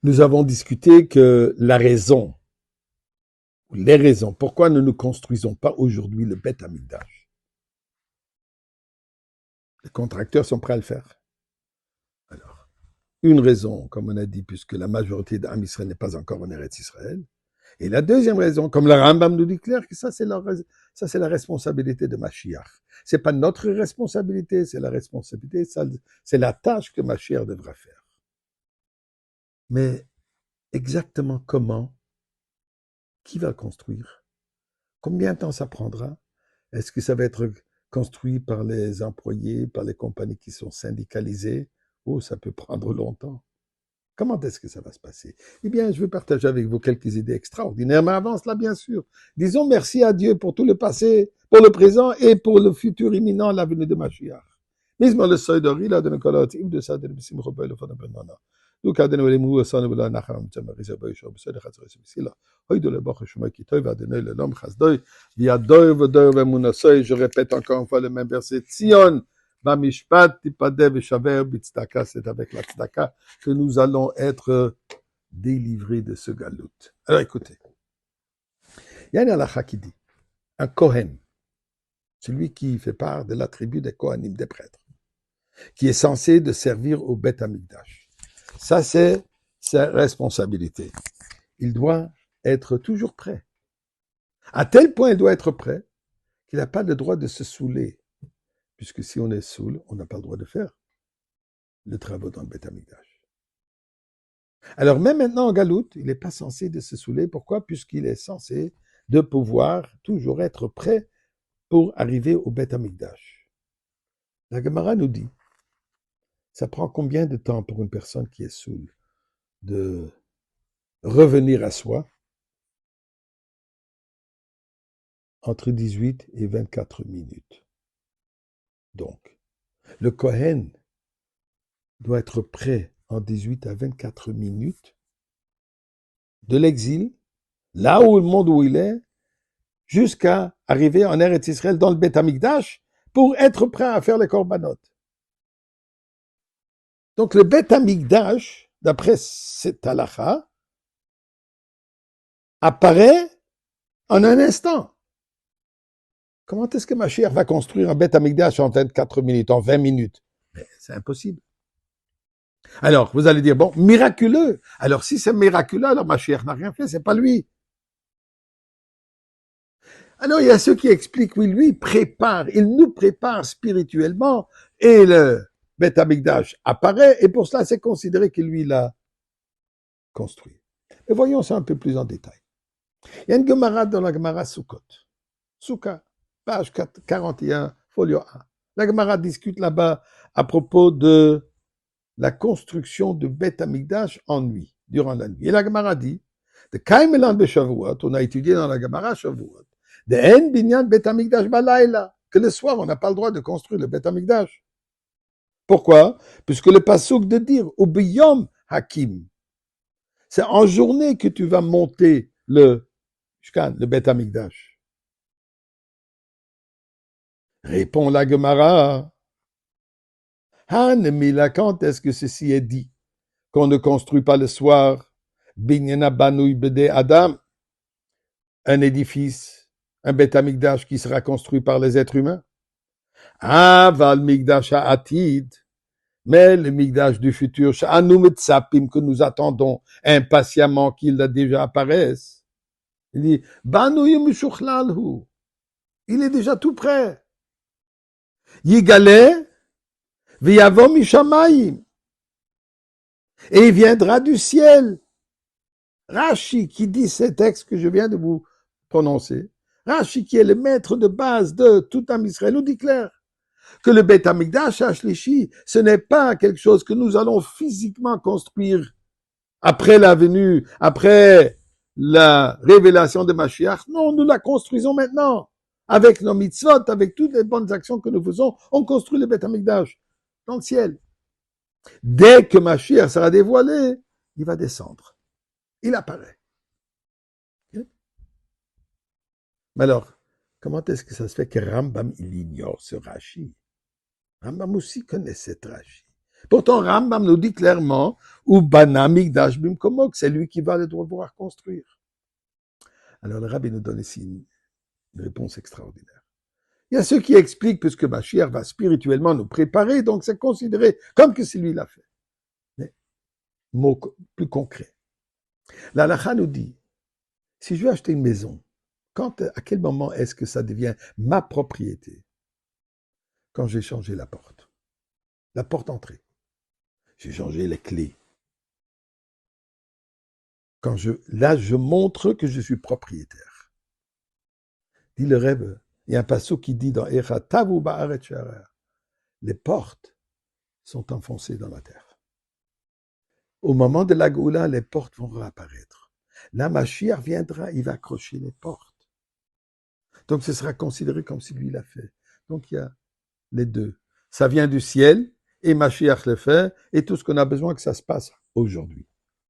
Nous avons discuté que la raison, ou les raisons, pourquoi nous ne construisons pas aujourd'hui le Beth Amikdash. Les contracteurs sont prêts à le faire. Alors, une raison, comme on a dit, puisque la majorité d'Am Israël n'est pas encore en Eretz Israël. Et la deuxième raison, comme le Rambam nous dit clair, que ça c'est la responsabilité de Mashiach. C'est pas notre responsabilité, c'est la responsabilité, c'est la tâche que Mashiach devra faire. Mais exactement comment, qui va construire? Combien de temps ça prendra? Est-ce que ça va être construit par les employés, par les compagnies qui sont syndicalisées? Oh, ça peut prendre longtemps. Comment est-ce que ça va se passer? Eh bien, je veux partager avec vous quelques idées extraordinaires, mais avant cela, bien sûr, disons merci à Dieu pour tout le passé, pour le présent et pour le futur imminent, la venue de Mashiach. Mismo le seuil de Rila de Nicolas, de ça, de Bissim Robel, le Fana Benana. Donc, Adeno et Mou, San Bula, Nacham, Tzamarisa, Baïcha, Bessel, Khatsar, Sila. Hoy de le Bach, Shema, Kitoy, Adeno, le Lom, Khasdoy, Viadoy, Vodoy, Vemunasoy, je répète encore une fois le même verset, Tzion, Bamishpat, Tipadev, et Shaver, Bitzdaka, c'est avec la Tzedaka que nous allons être délivrés de ce galout. Alors écoutez, il y a une halakha qui dit, un Kohen, celui qui fait part de la tribu des Kohanim, des prêtres, qui est censé de servir au Beth Amikdash. Ça, c'est sa responsabilité. Il doit être toujours prêt. À tel point, il doit être prêt qu'il n'a pas le droit de se saouler. Puisque si on est saoul, on n'a pas le droit de faire le travail dans le Beth Amikdash. Alors même maintenant en galoute, il n'est pas censé de se saouler. Pourquoi? Puisqu'il est censé de pouvoir toujours être prêt pour arriver au Beth Amikdash. La Gemara nous dit, ça prend combien de temps pour une personne qui est saoule de revenir à soi? Entre 18 et 24 minutes. Donc, le Kohen doit être prêt en 18 à 24 minutes de l'exil, là où le monde où il est, jusqu'à arriver en Eretz Israël dans le Beth Amikdash pour être prêt à faire les korbanot. Donc le Beth Amikdash, d'après cette halakha, apparaît en un instant. Comment est-ce que Mashiach va construire un Beth Amikdash en 24 minutes, en 20 minutes? Mais c'est impossible. Alors, vous allez dire, bon, miraculeux. Alors, si c'est miraculeux, alors Mashiach n'a rien fait, c'est pas lui. Alors, il y a ceux qui expliquent, oui, lui, il nous prépare spirituellement, et le Beth Amikdash apparaît, et pour cela, c'est considéré que lui l'a construit. Mais voyons ça un peu plus en détail. Il y a une Gemara dans la Gemara Sukkot. Souka, page 41, folio 1. La Gemara discute là-bas à propos de la construction de Beth Amikdash en nuit, durant la nuit. Et la Gemara dit, de Kaimelan Beshavuot, on a étudié dans la Gemara Shavuot, de En Binyan Beth Amikdash Balayla, que le soir, on n'a pas le droit de construire le Beth Amikdash. Pourquoi? Puisque le pasuk de dire, Ubiyom Hakim, c'est en journée que tu vas monter le Beth Amikdash. Répond la Gemara. Hanemila, quand est-ce que ceci est dit? Qu'on ne construit pas le soir, Binyana Banouy Bede Adam, un édifice, un Beth Amikdash qui sera construit par les êtres humains. Aval Mikdash Atid, mais le Mikdash du futur, que nous attendons impatiemment qu'il déjà apparaisse. Il dit, Banouy Mishuchlalhu, il est déjà tout prêt. Yigale, Viyavo Mishamayim, et il viendra du ciel. Rashi qui dit ces textes que je viens de vous prononcer, Rashi qui est le maître de base de tout Am Israël, nous dit clair que le Beth Amikdash Ashlishi, ce n'est pas quelque chose que nous allons physiquement construire après la venue, après la révélation de Mashiach. Non, nous la construisons maintenant. Avec nos mitzvot, avec toutes les bonnes actions que nous faisons, on construit le Beth Amikdash dans le ciel. Dès que Mashiach sera dévoilé, il va descendre. Il apparaît. Mais alors, comment est-ce que ça se fait que Rambam, il ignore ce Rashi? Rambam aussi connaît cette Rashi. Pourtant, Rambam nous dit clairement, ou Bana Migdash Bimkomo, que c'est lui qui va le devoir construire. Alors le rabbi nous donne ici une réponse extraordinaire. Il y a ceux qui expliquent, puisque Mashiach va spirituellement nous préparer, donc c'est considéré comme que c'est lui l'a fait. Mais, mot plus concret. La halakha nous dit, si je veux acheter une maison, à quel moment est-ce que ça devient ma propriété? Quand j'ai changé la porte entrée. J'ai changé les clés. Là, je montre que je suis propriétaire. Dit le Rebbe, il y a un passage qui dit dans Echa Tavu Ba'aret She'arer, les portes sont enfoncées dans la terre. Au moment de la Goula, les portes vont réapparaître. Là, Mashiach viendra, il va accrocher les portes. Donc, ce sera considéré comme si lui l'a fait. Donc, il y a les deux. Ça vient du ciel, et Mashiach le fait, et tout ce qu'on a besoin que ça se passe aujourd'hui.